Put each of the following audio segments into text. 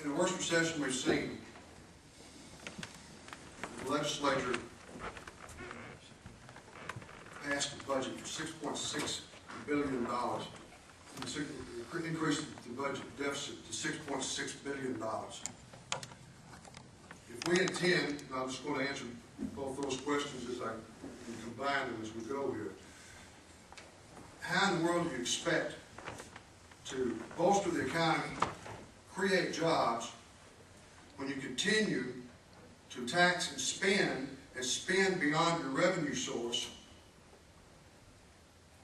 in the worst recession we've seen, the legislature passed a budget for $6.6 billion, increased the budget deficit to $6.6 billion. If we intend, and I'm just going to answer both those questions as I combine them as we go here, how in the world do you expect to bolster the economy, create jobs, when you continue to tax and spend beyond your revenue source,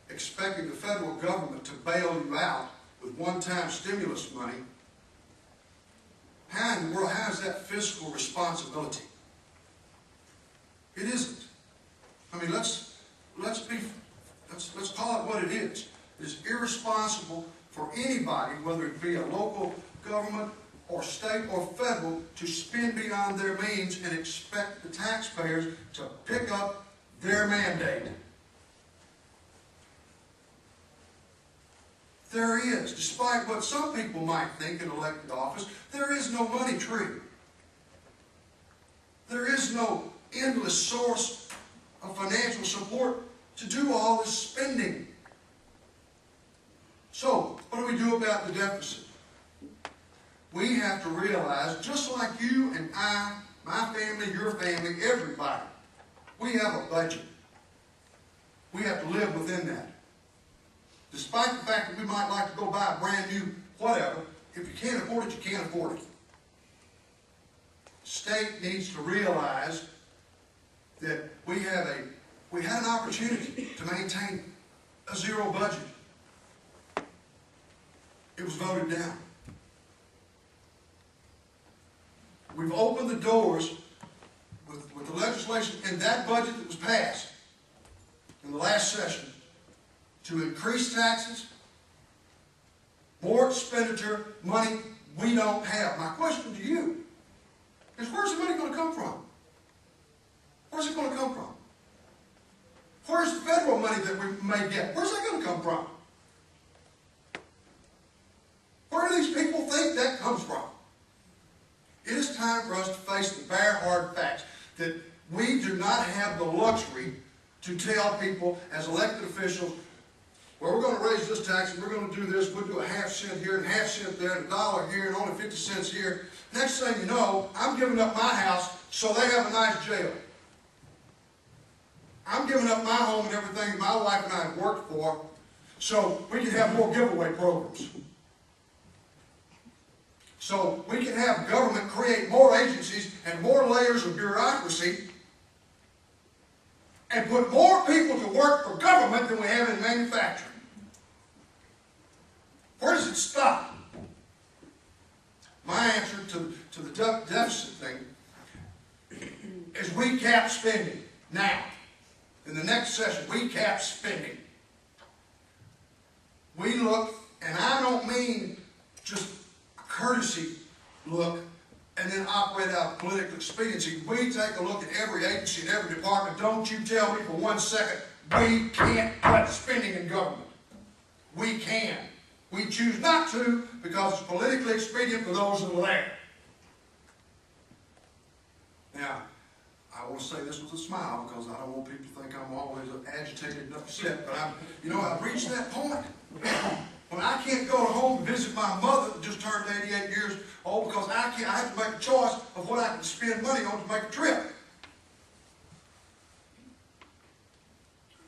expecting the federal government to bail you out with one-time stimulus money? How in the world, how is that fiscal responsibility? It isn't. I mean, let's call it what it is. It's irresponsible for anybody, whether it be a local government or state or federal, to spend beyond their means and expect the taxpayers to pick up their mandate. There is, despite what some people might think in elected office, there is no money tree. There is no endless source of financial support to do all this spending. So, what do we do about the deficit? We have to realize, just like you and I, my family, your family, everybody, we have a budget. We have to live within that. Despite the fact that we might like to go buy a brand new whatever, if you can't afford it, you can't afford it. The state needs to realize that we had an opportunity to maintain a zero budget. It was voted down. We've opened the doors with the legislation in that budget that was passed in the last session to increase taxes, more expenditure, money we don't have. My question to you is, where's the money going to come from? Where's it going to come from? Where's the federal money that we may get? Where's that going to come from? Where do these people think that comes from? It is time for us to face the bare, hard facts that we do not have the luxury to tell people as elected officials, well, we're going to raise this tax and we're going to do this. We'll do a half cent here and a half cent there and a dollar here and only 50 cents here. Next thing you know, I'm giving up my house so they have a nice jail. I'm giving up my home and everything that my wife and I have worked for so we can have more giveaway programs. So we can have government create more agencies and more layers of bureaucracy and put more people to work for government than we have in manufacturing. Where does it stop? My answer to the deficit thing is we cap spending now. In the next session, we cap spending. We look, and I don't mean just courtesy look and then operate out of political expediency. We take a look at every agency and every department. Don't you tell me for 1 second we can't cut spending in government. We can. We choose not to because it's politically expedient for those that are there. Now, I want to say this with a smile because I don't want people to think I'm always agitated and upset, but I've reached that point. When I can't go home and visit my mother that just turned 88 years old because I have to make a choice of what I can spend money on to make a trip.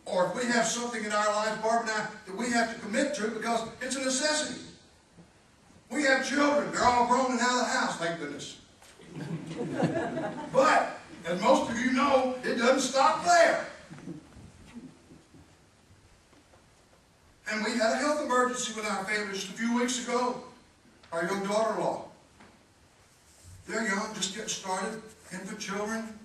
Or if we have something in our lives, Barb and I, that we have to commit to because it's a necessity. We have children. They're all grown and out of the house, thank goodness. But, as most of you know, it doesn't stop there. And we had a health emergency with our family just a few weeks ago. Our young daughter-in-law. They're young, just getting started, infant children.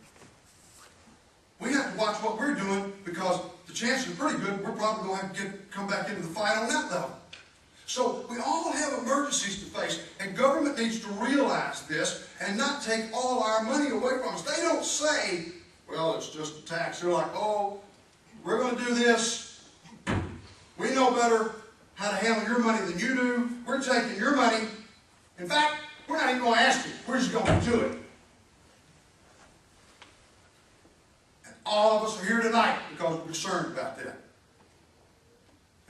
We have to watch what we're doing because the chances are pretty good we're probably going to have to come back into the fight on that level. So we all have emergencies to face, and government needs to realize this and not take all our money away from us. They don't say, well, it's just a tax. They're like, oh, we're going to do this. We know better how to handle your money than you do. We're taking your money. In fact, We're not even going to ask you. We're just going to do it. And all of us are here tonight because we're concerned about that.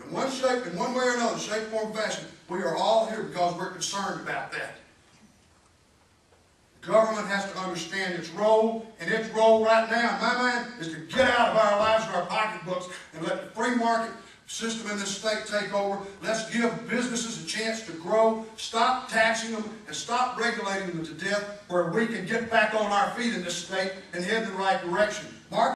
In one shape, in one way or another, shape, form, fashion, we are all here because we're concerned about that. The government has to understand its role, and its role right now, in my mind, is to get out of our lives and our pocketbooks and let the free market system in this state take over. Let's give businesses a chance to grow, stop taxing them, and stop regulating them to death where we can get back on our feet in this state and head in the right direction.